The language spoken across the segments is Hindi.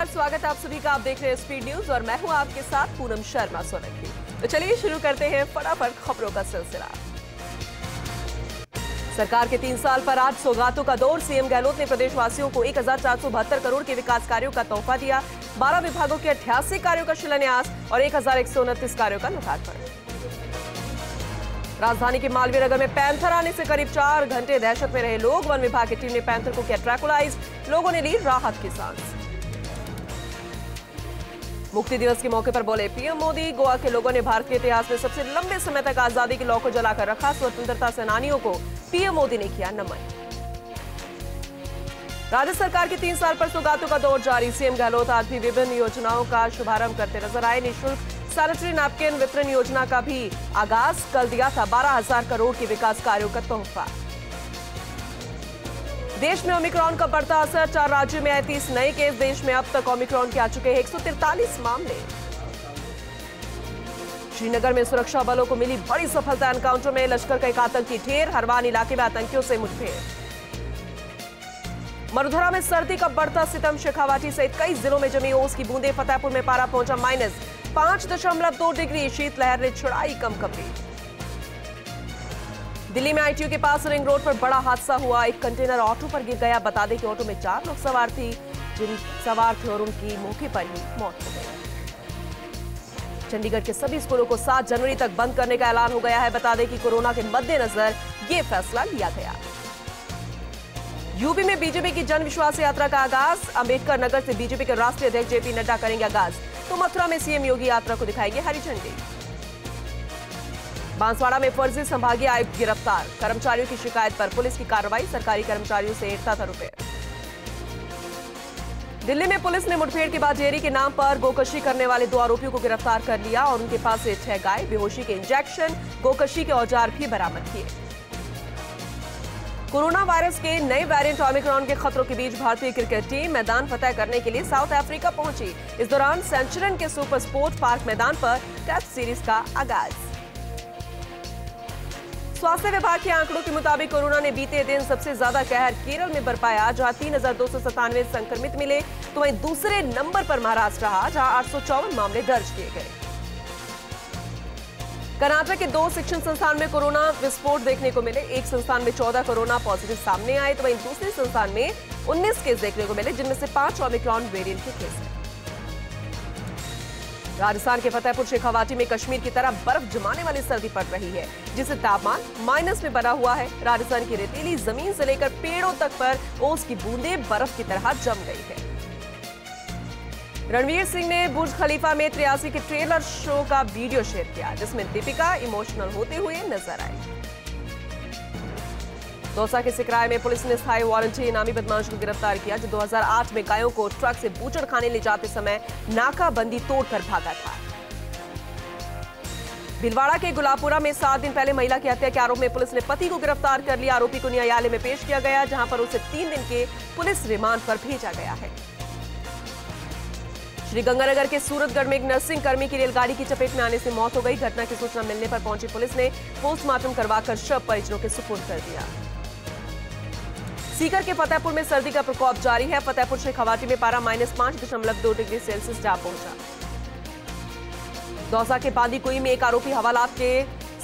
स्वागत है आप सभी का। आप देख रहे हैं स्पीड न्यूज और मैं हूं आपके साथ पूनम शर्मा सोलंकी। तो चलिए शुरू करते हैं फटाफट खबरों का सिलसिला। सरकार के 3 साल पर आज सौगातों का दौर। सीएम गहलोत ने प्रदेशवासियों को 1472 करोड़ के विकास कार्यों का तोहफा दिया। 12 विभागों के 88 कार्यों का शिलान्यास और 1129 कार्यों का लोकार्पण। राजधानी के मालवीय नगर में पैंथर आने से करीब 4 घंटे दहशत में रहे लोग। वन विभाग की टीम ने पैंथर को किया ट्रैकुलाइज। लोगों ने ली राहत की सांस। मुक्ति दिवस के मौके पर बोले पीएम मोदी, गोवा के लोगों ने भारत के इतिहास में सबसे लंबे समय तक आजादी की लौ को जलाकर रखा। स्वतंत्रता सेनानियों को पीएम मोदी ने किया नमन। राज्य सरकार के 3 साल पर सौगातों का दौर जारी। सीएम गहलोत आज भी विभिन्न योजनाओं का शुभारंभ करते नजर आए। निःशुल्क सैनिटरी नैपकिन वितरण योजना का भी आगाज कल दिया था। 12,000 करोड़ के विकास कार्यों का तोहफा। देश में ओमिक्रॉन का बढ़ता असर। 4 राज्यों में आए 30 नए केस। देश में अब तक ओमिक्रॉन के आ चुके हैं 143 मामले। श्रीनगर में सुरक्षा बलों को मिली बड़ी सफलता। एनकाउंटर में लश्कर का एक आतंकी ढेर। हरवान इलाके में आतंकियों से मुठभेड़। मरुधरा में सर्दी का बढ़ता सितम। शेखावाटी सहित कई जिलों में जमी ओस की बूंदें। फतेहपुर में पारा पहुंचा -5.2 डिग्री। शीतलहर ने छुड़ाई कंपकपी। दिल्ली में आईटीयू के पास रिंग रोड पर बड़ा हादसा हुआ। एक कंटेनर ऑटो पर गिर गया। बता दें कि ऑटो में 4 लोग सवार थे और उनकी मौके पर ही मौत हो गई। चंडीगढ़ के सभी स्कूलों को 7 जनवरी तक बंद करने का ऐलान हो गया है। बता दें कि कोरोना के मद्देनजर ये फैसला लिया गया। यूपी में बीजेपी की जन विश्वास यात्रा का आगाज। अंबेडकर नगर से बीजेपी के राष्ट्रीय अध्यक्ष जेपी नड्डा करेंगे आगाज। तो मथुरा में सीएम योगी यात्रा को दिखाएंगे हरी झंडी। बांसवाड़ा में फर्जी संभागीय आयुक्त गिरफ्तार। कर्मचारियों की शिकायत पर पुलिस की कार्रवाई। सरकारी कर्मचारियों से ऐंठता था रुपए। दिल्ली में पुलिस ने मुठभेड़ के बाद डेयरी के नाम पर गोकशी करने वाले 2 आरोपियों को गिरफ्तार कर लिया और उनके पास से 6 गाय, बेहोशी के इंजेक्शन, गोकशी के औजार भी बरामद किए। कोरोना वायरस के नए वेरिएंट ओमिक्रॉन के खतरों के बीच भारतीय क्रिकेट टीम मैदान फतह करने के लिए साउथ अफ्रीका पहुंची। इस दौरान सेंचुरियन के सुपर स्पोर्ट पार्क मैदान पर टेस्ट सीरीज का आगाज। स्वास्थ्य विभाग के आंकड़ों के मुताबिक कोरोना ने बीते दिन सबसे ज्यादा कहर केरल में बरपाया, जहां 3,297 संक्रमित मिले। तो वहीं दूसरे नंबर पर महाराष्ट्र रहा, जहां 854 मामले दर्ज किए गए। कर्नाटक के 2 शिक्षण संस्थान में कोरोना विस्फोट देखने को मिले। एक संस्थान में 14 कोरोना पॉजिटिव सामने आए, तो वहीं दूसरे संस्थान में 19 केस देखने को मिले, जिनमें से 5 ओमिक्रॉन वेरिएंट के केस हैं। राजस्थान के फतेहपुर शेखावाटी में कश्मीर की तरह बर्फ जमाने वाली सर्दी पड़ रही है, जिससे तापमान माइनस में बना हुआ है। राजस्थान की रेतीली जमीन से लेकर पेड़ों तक पर ओस की बूंदें बर्फ की तरह जम गई है। रणवीर सिंह ने बुर्ज खलीफा में 83 के ट्रेलर शो का वीडियो शेयर किया, जिसमें दीपिका इमोशनल होते हुए नजर आई। दौसा के सिकराय में पुलिस ने स्थायी वारंटी इनामी बदमाश को गिरफ्तार किया, जो 2008 में गायों को ट्रक से बूचड़ खाने ले जाते समय नाकाबंदी तोड़कर भागा था। भीलवाड़ा के गुलाबपुरा में 7 दिन पहले महिला की हत्या के आरोप में पुलिस ने पति को गिरफ्तार कर लिया। आरोपी को न्यायालय में पेश किया गया, जहां पर उसे 3 दिन के पुलिस रिमांड पर भेजा गया है। श्रीगंगानगर के सूरतगढ़ में एक नर्सिंग कर्मी की रेलगाड़ी की चपेट में आने से मौत हो गई। घटना की सूचना मिलने पर पहुंची पुलिस ने पोस्टमार्टम करवाकर शव परिजनों के सुपुर्द कर दिया। सीकर के फतेहपुर में सर्दी का प्रकोप जारी है। फतेहपुर शेखावाटी में पारा -5.2 डिग्री सेल्सियस जा पहुंचा। दौसा के बांदीकुई में एक आरोपी हवालात के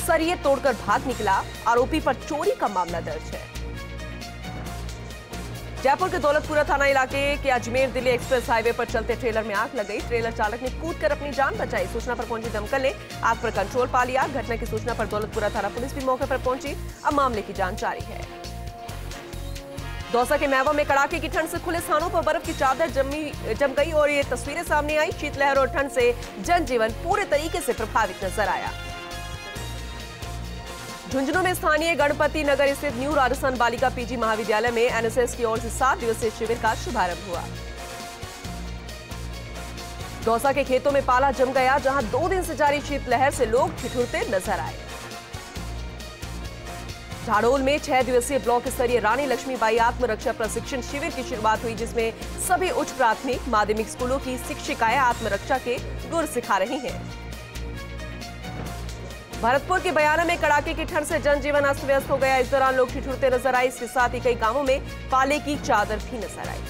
सरिये तोड़कर भाग निकला। आरोपी पर चोरी का मामला दर्ज है। जयपुर के दौलतपुरा थाना इलाके के अजमेर दिल्ली एक्सप्रेस हाईवे पर चलते ट्रेलर में आग लग गई। ट्रेलर चालक ने कूदकर अपनी जान बचाई। सूचना पर पहुंची दमकल ने आग पर कंट्रोल पा लिया। घटना की सूचना पर दौलतपुरा थाना पुलिस भी मौके पर पहुंची। अब मामले की जांच जारी है। दौसा के मैवा में कड़ाके की ठंड से खुले स्थानों पर बर्फ की चादर जम गई और ये तस्वीरें सामने आई। शीतलहर और ठंड से जनजीवन पूरे तरीके से प्रभावित नजर आया। झुंझुनू में स्थानीय गणपति नगर स्थित न्यू राजस्थान बालिका पीजी महाविद्यालय में एनएसएस की ओर से 7 दिवसीय शिविर का शुभारंभ हुआ। दौसा के खेतों में पाला जम गया, जहां 2 दिन से जारी शीतलहर से लोग ठिठुरते नजर आए। झाड़ोल में 6 दिवसीय ब्लॉक स्तरीय रानी लक्ष्मीबाई आत्मरक्षा प्रशिक्षण शिविर की शुरुआत हुई, जिसमें सभी उच्च प्राथमिक माध्यमिक स्कूलों की शिक्षिकाएं आत्मरक्षा के गुर सिखा रही हैं। भरतपुर के बयाना में कड़ाके की ठंड से जनजीवन अस्त व्यस्त हो गया। इस दौरान लोग ठिठुरते नजर आए। इसके साथ ही कई गांवों में पाले की चादर भी नजर आई।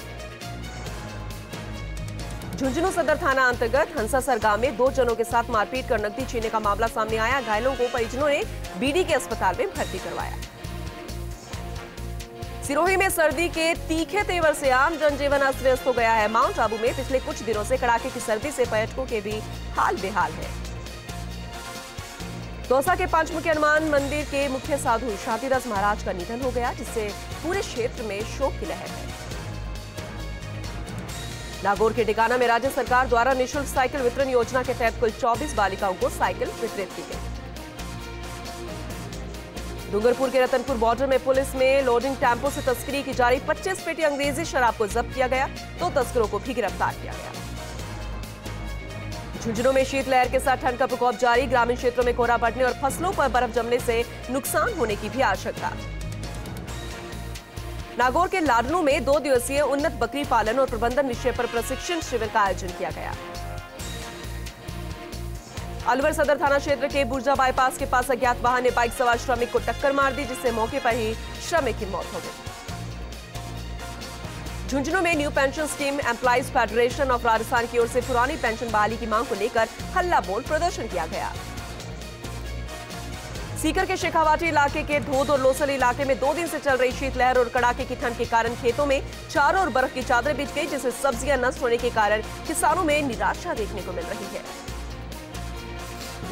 झुंझुनू सदर थाना अंतर्गत हंसासर गांव में 2 जनों के साथ मारपीट कर नकदी छीनने का मामला सामने आया। घायलों को परिजनों ने बीडी के अस्पताल में भर्ती करवाया। सिरोही में सर्दी के तीखे तेवर से आम जनजीवन अस्त व्यस्त हो गया है। माउंट आबू में पिछले कुछ दिनों से कड़ाके की सर्दी से पर्यटकों के भी हाल बेहाल है। दौसा के पंचमुखी हनुमान मंदिर के मुख्य साधु शांतिदास महाराज का निधन हो गया, जिससे पूरे क्षेत्र में शोक की लहर है। नागौर के टिकाना में राज्य सरकार द्वारा निःशुल्क साइकिल वितरण योजना के तहत कुल 24 बालिकाओं को साइकिल वितरित की गई। डूंगरपुर के रतनपुर बॉर्डर में पुलिस में लोडिंग टेम्पो से तस्करी की जा रही 25 पेटी अंग्रेजी शराब को जब्त किया गया। 2 तस्करों को भी गिरफ्तार किया गया। झुंझुनू में शीतलहर के साथ ठंड का प्रकोप जारी। ग्रामीण क्षेत्रों में कोहरा बढ़ने और फसलों पर बर्फ जमने से नुकसान होने की भी आशंका। नागौर के लाडनू में 2 दिवसीय उन्नत बकरी पालन और प्रबंधन विषय पर प्रशिक्षण शिविर का आयोजन किया गया। अलवर सदर थाना क्षेत्र के बुर्जा बाईपास के पास अज्ञात वाहन ने बाइक सवार श्रमिक को टक्कर मार दी, जिससे मौके पर ही श्रमिक की मौत हो गई। झुंझुनू में new pension scheme employees federation of Rajasthan की ओर से पुरानी पेंशन बहाली की मांग को लेकर हल्ला बोल प्रदर्शन किया गया। सीकर के शेखावाटी इलाके के धोद और लोसल इलाके में 2 दिन से चल रही शीतलहर और कड़ाके की ठंड के कारण खेतों में चारों ओर बर्फ की चादर बिछ गई, जिससे सब्जियां नष्ट होने के कारण किसानों में निराशा देखने को मिल रही है।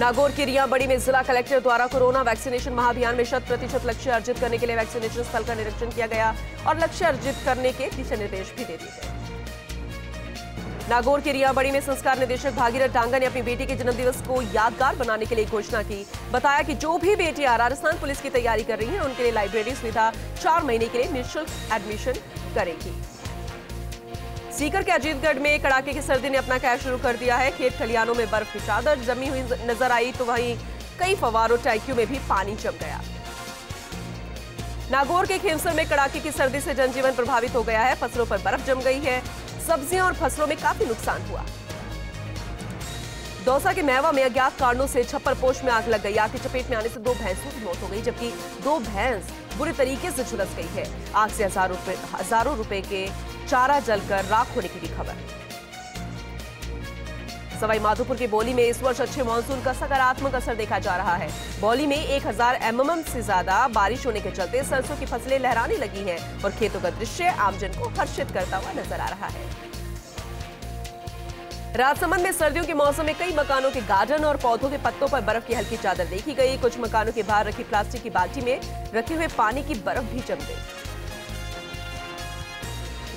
नागौर के रियाबड़ी में जिला कलेक्टर द्वारा कोरोना वैक्सीनेशन महाअभियान में 100% लक्ष्य अर्जित करने के लिए वैक्सीनेशन स्थल का निरीक्षण किया गया और लक्ष्य अर्जित करने के दिशा निर्देश भी दे दिए गए। नागौर के रियाबड़ी में संस्कार निदेशक भागीरथ डांगा ने अपनी बेटी के जन्मदिवस को यादगार बनाने के लिए घोषणा की। बताया कि जो भी बेटियां राजस्थान पुलिस की तैयारी कर रही हैं, उनके लिए लाइब्रेरी सुविधा 4 महीने के लिए निःशुल्क एडमिशन करेगी। सीकर के अजीतगढ़ में कड़ाके की सर्दी ने अपना कहर शुरू कर दिया है। खेत खलिहानों में बर्फ की चादर जमी हुई नजर आई, तो वहीं कई फव्वारों टैंकियों में भी पानी जम गया। नागौर के खेमसर में कड़ाके की सर्दी से जनजीवन प्रभावित हो गया है। फसलों पर बर्फ जम गई है। सब्जियां और फसलों में काफी नुकसान हुआ। दौसा के महवा में अज्ञात कारणों से छप्पर पोश में आग लग गई। आग की चपेट में आने से 2 भैंसों की मौत हो गई, जबकि 2 भैंस बुरी तरीके से झुलस गई है। आग से हजारों रुपए के चारा जलकर राख होने की भी खबर। सवाई माधोपुर की बौली में इस वर्ष अच्छे मानसून का सकारात्मक असर देखा जा रहा है। बौली में 1000 mm से ज्यादा बारिश होने के चलते सरसों की फसलें लहराने लगी हैं और खेतों का दृश्य आमजन को हर्षित करता हुआ नजर आ रहा है। राजसमंद में सर्दियों के मौसम में कई मकानों के गार्डन और पौधों के पत्तों पर बर्फ की हल्की चादर देखी गई। कुछ मकानों के बाहर रखी प्लास्टिक की बाल्टी में रखे हुए पानी की बर्फ भी जम गई।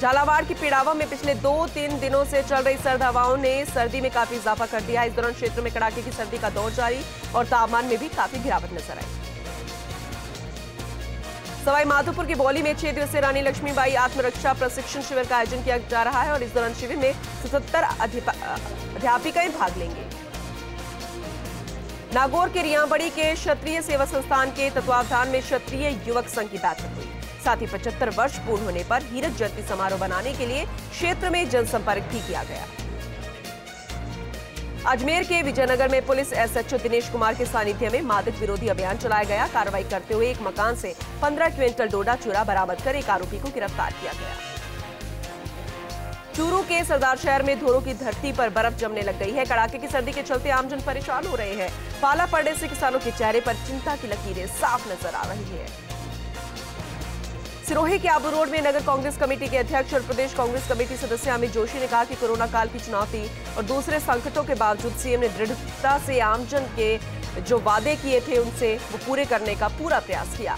झालावाड़ की पिड़ावा में पिछले 2-3 दिनों से चल रही सर्द हवाओं ने सर्दी में काफी इजाफा कर दिया है। इस दौरान क्षेत्र में कड़ाके की सर्दी का दौर जारी और तापमान में भी काफी गिरावट नजर आई। सवाई माधोपुर की बौली में 6 दिवसीय रानी लक्ष्मीबाई आत्मरक्षा प्रशिक्षण शिविर का आयोजन किया जा रहा है और इस दौरान शिविर में 77 अध्यापिकाएं भाग लेंगे। नागौर के रियाबड़ी के क्षत्रिय सेवा संस्थान के तत्वावधान में क्षत्रिय युवक संघ की बैठक हुई। साथ ही 75 वर्ष पूर्ण होने पर हीरक जयंती समारोह बनाने के लिए क्षेत्र में जनसंपर्क भी किया गया। अजमेर के विजयनगर में पुलिस एसएचओ दिनेश कुमार के सानिध्य में मादक विरोधी अभियान चलाया गया। कार्रवाई करते हुए एक मकान से 15 क्विंटल डोडा चूरा बरामद कर एक आरोपी को गिरफ्तार किया गया। चूरू के सरदार शहर में धोरों की धरती पर बर्फ जमने लग गई है। कड़ाके की सर्दी के चलते आमजन परेशान हो रहे हैं। पाला पड़ने से किसानों के चेहरे पर चिंता की लकीरें साफ नजर आ रही है। सिरोही के आबू रोड में नगर कांग्रेस कमेटी के अध्यक्ष और प्रदेश कांग्रेस कमेटी सदस्य अमित जोशी ने कहा कि कोरोना काल की चुनौती और दूसरे संकटों के बावजूद सीएम ने दृढ़ता से आमजन के जो वादे किए थे उनसे वो पूरे करने का पूरा प्रयास किया।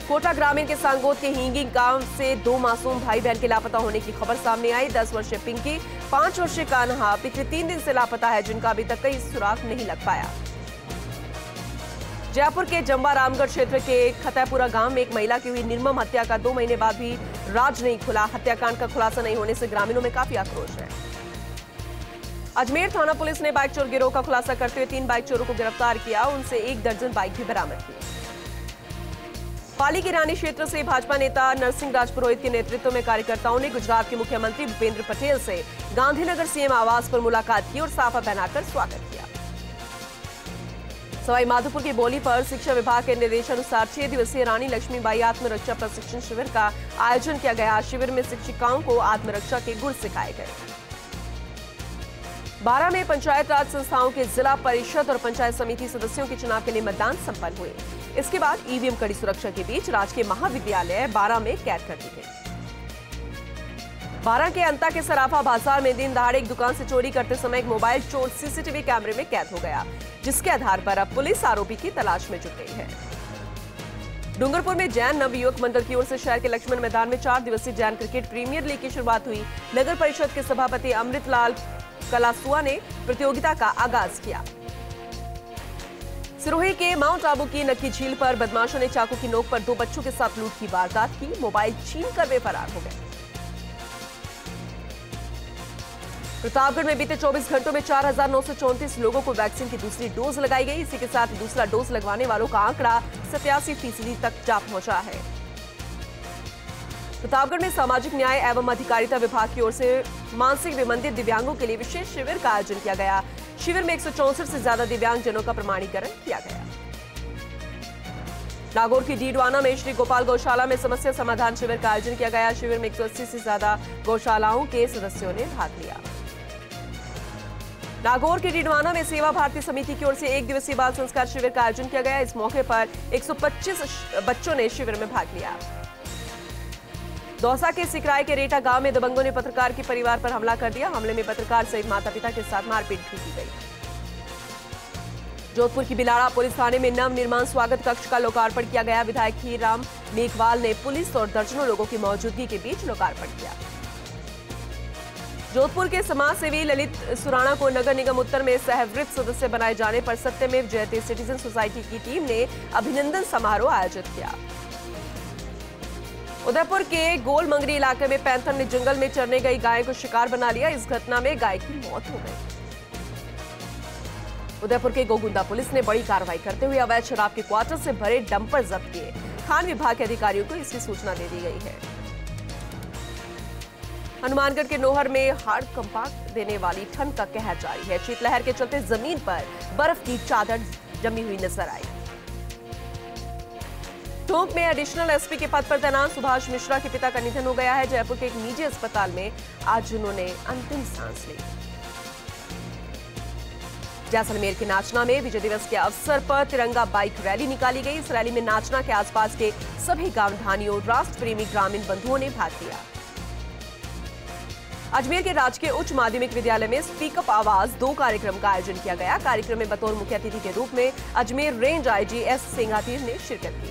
कोटा ग्रामीण के सांगोद के हिंगी गांव से 2 मासूम भाई बहन के लापता होने की खबर सामने आई। 10 वर्षीय पिंकी, 5 वर्षीय कान्हा पिछले 3 दिन से लापता है, जिनका अभी तक कोई सुराग नहीं लग पाया। जयपुर के जंबा रामगढ़ क्षेत्र के खतैपुरा गांव में एक महिला की हुई निर्मम हत्या का 2 महीने बाद भी राज नहीं खुला। हत्याकांड का खुलासा नहीं होने से ग्रामीणों में काफी आक्रोश है। अजमेर थाना पुलिस ने बाइक चोर गिरोह का खुलासा करते हुए 3 बाइक चोरों को गिरफ्तार किया। उनसे 1 दर्जन बाइक भी बरामद की। पाली के रानी क्षेत्र से भाजपा नेता नरसिंह राज पुरोहित के नेतृत्व में कार्यकर्ताओं ने गुजरात के मुख्यमंत्री भूपेंद्र पटेल से गांधीनगर सीएम आवास पर मुलाकात की और साफा पहनाकर स्वागत किया। सवाई माधोपुर की बोली पर शिक्षा विभाग के निर्देशानुसार 6 दिवसीय रानी लक्ष्मीबाई आत्मरक्षा प्रशिक्षण शिविर का आयोजन किया गया। शिविर में शिक्षिकाओं को आत्मरक्षा के गुर सिखाए गए। बारां में पंचायत राज संस्थाओं के जिला परिषद और पंचायत समिति सदस्यों के चुनाव के लिए मतदान संपन्न हुए। इसके बाद ईवीएम कड़ी सुरक्षा के बीच राजकीय महाविद्यालय बारां में कैद कर दी गई। बारां के अंता के सराफा बाजार में दिन दहाड़े एक दुकान से चोरी करते समय एक मोबाइल चोर सीसीटीवी कैमरे में कैद हो गया, जिसके आधार पर अब पुलिस आरोपी की तलाश में जुट गई है। डूंगरपुर में जैन नवयुवक मंडल की ओर से शहर के लक्ष्मण मैदान में 4 दिवसीय जैन क्रिकेट प्रीमियर लीग की शुरुआत हुई। नगर परिषद के सभापति अमृतलाल कलासुआ ने प्रतियोगिता का आगाज किया। सिरोही के माउंट आबू की नक्की झील पर बदमाशों ने चाकू की नोक पर 2 बच्चों के साथ लूट की वारदात की। मोबाइल छीन कर वे फरार हो गए। प्रतापगढ़ में बीते 24 घंटों में 4,934 लोगों को वैक्सीन की दूसरी डोज लगाई गई। इसी के साथ दूसरा डोज लगवाने वालों का आंकड़ा 87% तक जा पहुंचा है। प्रतापगढ़ में सामाजिक न्याय एवं अधिकारिता विभाग की ओर से मानसिक विमंदित दिव्यांगों के लिए विशेष शिविर का आयोजन किया गया। शिविर में 164 से ज्यादा दिव्यांगजनों का प्रमाणीकरण किया गया। नागौर की डीडवाना में श्री गोपाल गौशाला में समस्या समाधान शिविर का आयोजन किया गया। शिविर में 180 से ज्यादा गौशालाओं के सदस्यों ने भाग लिया। नागौर के डीडवाना में सेवा भारती समिति की ओर से 1 दिवसीय बाल संस्कार शिविर का आयोजन किया गया। इस मौके पर 125 बच्चों ने शिविर में भाग लिया। दौसा के सिकराय के रेटा गांव में दबंगों ने पत्रकार के परिवार पर हमला कर दिया। हमले में पत्रकार सहित माता पिता के साथ मारपीट भी की गई। जोधपुर की बिलाड़ा पुलिस थाने में नव निर्माण स्वागत कक्ष का लोकार्पण किया गया। विधायक हीराम मेघवाल ने पुलिस और दर्जनों लोगों की मौजूदगी के बीच लोकार्पण किया। जोधपुर के समाज सेवी ललित सुराणा को नगर निगम उत्तर में सहवृत सदस्य बनाए जाने पर सत्यमेव जयते सिटीजन सोसाइटी की टीम ने अभिनंदन समारोह आयोजित किया। उदयपुर के गोल मंगरी इलाके में पैंथर ने जंगल में चरने गई गाय को शिकार बना लिया। इस घटना में गाय की मौत हो गई। उदयपुर के गोगुंदा पुलिस ने बड़ी कार्रवाई करते हुए अवैध शराब के क्वार्टर से भरे डंपर जब्त किए। खान विभाग के अधिकारियों को इसकी सूचना दे दी गई है। हनुमानगढ़ के नोहर में हार्ड कंपा देने वाली ठंड का कहर जारी है। शीतलहर के चलते जमीन पर बर्फ की चादर जमी हुई नजर आई। टोंक में एडिशनल एसपी के पद पर तैनात सुभाष मिश्रा के पिता का निधन हो गया है। जयपुर के एक निजी अस्पताल में आज उन्होंने अंतिम सांस ली। जैसलमेर के नाचना में विजय दिवस के अवसर पर तिरंगा बाइक रैली निकाली गई। इस रैली में नाचना के आसपास के सभी गांव ढानियों राष्ट्र प्रेमी ग्रामीण बंधुओं ने भाग लिया। अजमेर के राजकीय उच्च माध्यमिक विद्यालय में स्पीकअप आवाज 2 कार्यक्रम का आयोजन किया गया। कार्यक्रम में बतौर मुख्य अतिथि के रूप में अजमेर रेंज आईजी एस सिंघातीर ने शिरकत की।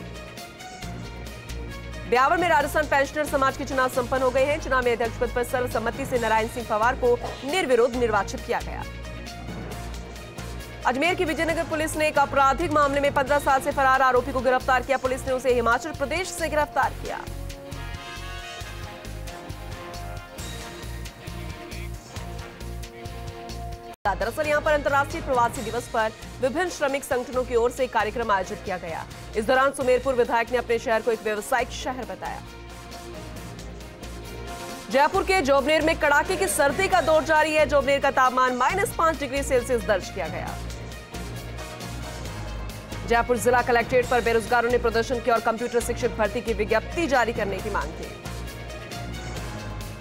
ब्यावर में राजस्थान पेंशनर समाज के चुनाव संपन्न हो गए हैं। चुनाव में अध्यक्ष पद पर सर्वसम्मति से नारायण सिंह पवार को निर्विरोध निर्वाचित किया गया। अजमेर की विजयनगर पुलिस ने एक आपराधिक मामले में 15 साल से फरार आरोपी को गिरफ्तार किया। पुलिस ने उसे हिमाचल प्रदेश से गिरफ्तार किया। दरअसल यहां पर अंतर्राष्ट्रीय प्रवासी दिवस पर विभिन्न श्रमिक संगठनों की ओर से एक कार्यक्रम आयोजित किया गया। इस दौरान सुमेरपुर विधायक ने अपने शहर को एक व्यावसायिक शहर बताया। जयपुर के जोबनेर में कड़ाके की सर्दी का दौर जारी है। जोबनेर का तापमान -5 डिग्री सेल्सियस दर्ज किया गया। जयपुर जिला कलेक्ट्रेट पर बेरोजगारों ने प्रदर्शन किया और कंप्यूटर शिक्षक भर्ती की विज्ञप्ति जारी करने की मांग की।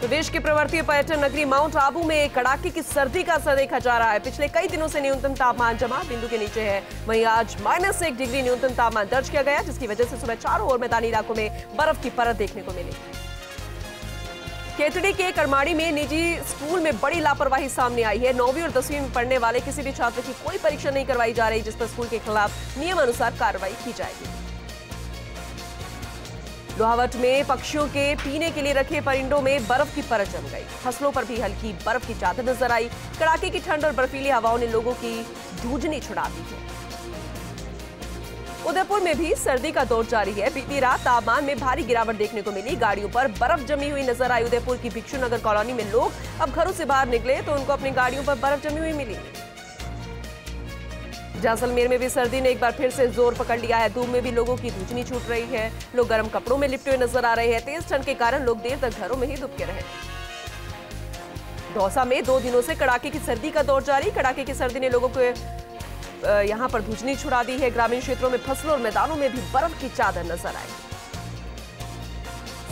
प्रदेश के प्रवर्ती पर्यटन नगरी माउंट आबू में कड़ाके की सर्दी का असर देखा जा रहा है। पिछले कई दिनों से न्यूनतम तापमान जमा बिंदु के नीचे है। वहीं आज -1 डिग्री न्यूनतम तापमान दर्ज किया गया, जिसकी वजह से सुबह चारों ओर मैदानी इलाकों में बर्फ की परत देखने को मिली। केतड़ी के करमाड़ी में निजी स्कूल में बड़ी लापरवाही सामने आई है। 9वीं और 10वीं में पढ़ने वाले किसी भी छात्र की कोई परीक्षा नहीं करवाई जा रही, जिस पर स्कूल के खिलाफ नियमानुसार कार्रवाई की जाएगी। लोहावट में पक्षियों के पीने के लिए रखे परिंदों में बर्फ की परत जम गई। फसलों पर भी हल्की बर्फ की चादर नजर आई। कड़ाके की ठंड और बर्फीली हवाओं ने लोगों की धूजनी छुड़ा दी है। उदयपुर में भी सर्दी का दौर जारी है। बीती रात तापमान में भारी गिरावट देखने को मिली। गाड़ियों पर बर्फ जमी हुई नजर आई। उदयपुर की भिक्षु नगर कॉलोनी में लोग अब घरों से बाहर निकले तो उनको अपनी गाड़ियों पर बर्फ जमी हुई मिली। जैसलमेर में भी सर्दी ने एक बार फिर से जोर पकड़ लिया है। धूप में भी लोगों की धूजनी छूट रही है। लोग गर्म कपड़ों में लिपटे हुए नजर आ रहे हैं। तेज ठंड के कारण लोग देर तक घरों में ही दुबके रहे। दौसा में 2 दिनों से कड़ाके की सर्दी का दौर जारी। कड़ाके की सर्दी ने लोगों को यहां पर धुजनी छुड़ा दी है। ग्रामीण क्षेत्रों में फसलों और मैदानों में भी बर्फ की चादर नजर आई।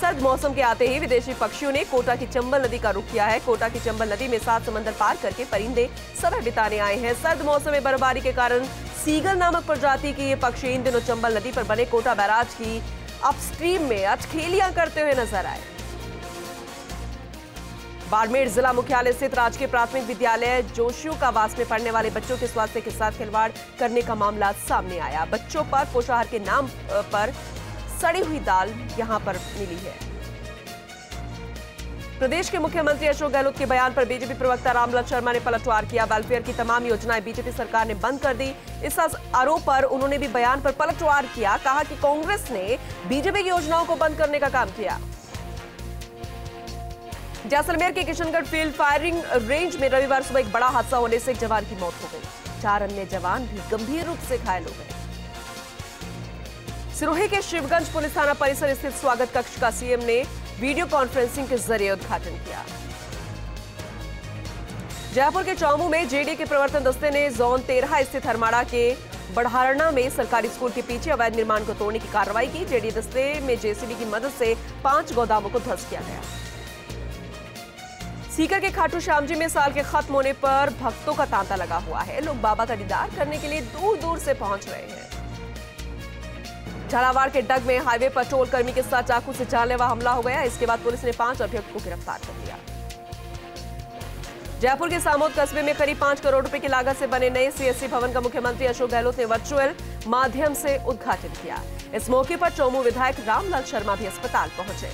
सर्द मौसम के आते ही विदेशी पक्षियों ने कोटा की चंबल नदी का रुख किया है। कोटा की चंबल नदी में 7 समंदर पार करके परिंदे समय बिताने आए हैं। सर्द मौसम में बर्फबारी के कारण सीगल नामक प्रजाति के ये पक्षी इन दिनों चंबल नदी पर बने कोटा बैराज की अपस्ट्रीम में अटखेलियां करते हुए नजर आए। बाड़मेर जिला मुख्यालय स्थित राजकीय प्राथमिक विद्यालय जोशियोकावास में पढ़ने वाले बच्चों के स्वास्थ्य के साथ खिलवाड़ करने का मामला सामने आया। बच्चों पर पोषाहार के नाम पर सड़ी हुई दाल यहां पर मिली है। प्रदेश के मुख्यमंत्री अशोक गहलोत के बयान पर बीजेपी प्रवक्ता रामलाल शर्मा ने पलटवार किया। वेलफेयर की तमाम योजनाएं बीजेपी सरकार ने बंद कर दी। इस आरोप पर उन्होंने भी बयान पर पलटवार किया। कहा कि कांग्रेस ने बीजेपी की योजनाओं को बंद करने का काम किया। जैसलमेर के किशनगढ़ फील्ड फायरिंग रेंज में रविवार सुबह एक बड़ा हादसा होने से एक जवान की मौत हो गई। 4 अन्य जवान भी गंभीर रूप से घायल हो गए। सिरोही के शिवगंज पुलिस थाना परिसर स्थित स्वागत कक्ष का सीएम ने वीडियो कॉन्फ्रेंसिंग के जरिए उद्घाटन किया। जयपुर के चौमू में जेडीए के प्रवर्तन दस्ते ने जोन 13 स्थित हरमाड़ा के बढ़ारणा में सरकारी स्कूल के पीछे अवैध निर्माण को तोड़ने की कार्रवाई की। जेडीए दस्ते में जेसीबी की मदद से 5 गोदामों को ध्वस्त किया गया। सीकर के खाटू श्याम जी में साल के खत्म होने पर भक्तों का तांता लगा हुआ है। लोग बाबा का दीदार करने के लिए दूर दूर से पहुंच रहे हैं। झालावाड़ के डग में हाईवे पेट्रोल कर्मी के साथ चाकू से जानलेवा हमला हो गया। इसके बाद पुलिस ने 5 अभियुक्त को गिरफ्तार कर लिया। जयपुर के सामोद कस्बे में करीब 5 करोड़ रुपए की लागत से बने नए सीएससी भवन का मुख्यमंत्री अशोक गहलोत ने वर्चुअल माध्यम से उद्घाटन किया। इस मौके पर चौमू विधायक रामलाल शर्मा भी अस्पताल पहुंचे।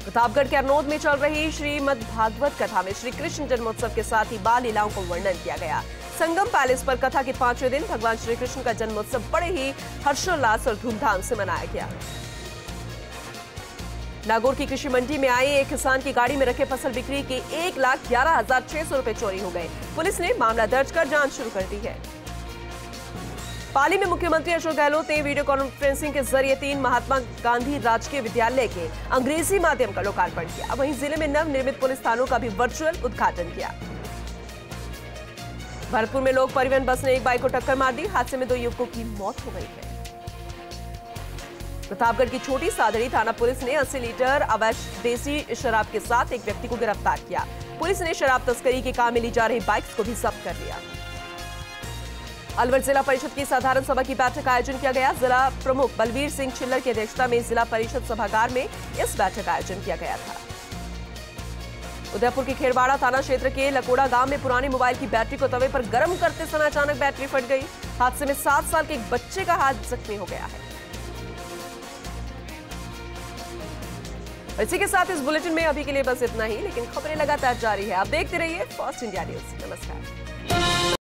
प्रतापगढ़ के अरनोद में चल रही श्रीमद् भागवत कथा में श्री कृष्ण जन्मोत्सव के साथ ही बाल लीलाओं को वर्णन किया गया। संगम पैलेस पर कथा के 5वें दिन भगवान श्री कृष्ण का जन्मोत्सव बड़े ही हर्षोल्लास और धूमधाम से मनाया गया। नागौर की कृषि मंडी में आई एक किसान की गाड़ी में रखे फसल बिक्री के 1,11,600 रुपए चोरी हो गए। पुलिस ने मामला दर्ज कर जांच शुरू कर दी है। पाली में मुख्यमंत्री अशोक गहलोत ने वीडियो कॉन्फ्रेंसिंग के जरिए 3 महात्मा गांधी राजकीय विद्यालय के अंग्रेजी माध्यम का लोकार्पण किया। वहीं जिले में नवनिर्मित पुलिस थानों का भी वर्चुअल उद्घाटन किया। भरतपुर में लोक परिवहन बस ने एक बाइक को टक्कर मार दी। हादसे में 2 युवकों की मौत हो गई है। प्रतापगढ़ की छोटी सादड़ी थाना पुलिस ने 80 लीटर अवैध देसी शराब के साथ एक व्यक्ति को गिरफ्तार किया। पुलिस ने शराब तस्करी के काम में ली जा रही बाइक्स को भी जब्त कर लिया। अलवर जिला परिषद की साधारण सभा की बैठक का आयोजन किया गया। जिला प्रमुख बलवीर सिंह छिल्लर की अध्यक्षता में जिला परिषद सभागार में इस बैठक का आयोजन किया गया था। उदयपुर के खेरवाड़ा थाना क्षेत्र के लकोड़ा गांव में पुरानी मोबाइल की बैटरी को तवे पर गर्म करते समय अचानक बैटरी फट गई। हादसे में 7 साल के एक बच्चे का हाथ जख्मी हो गया है। इसी के साथ इस बुलेटिन में अभी के लिए बस इतना ही, लेकिन खबरें लगातार जारी है। आप देखते रहिए फर्स्ट इंडिया न्यूज। नमस्कार।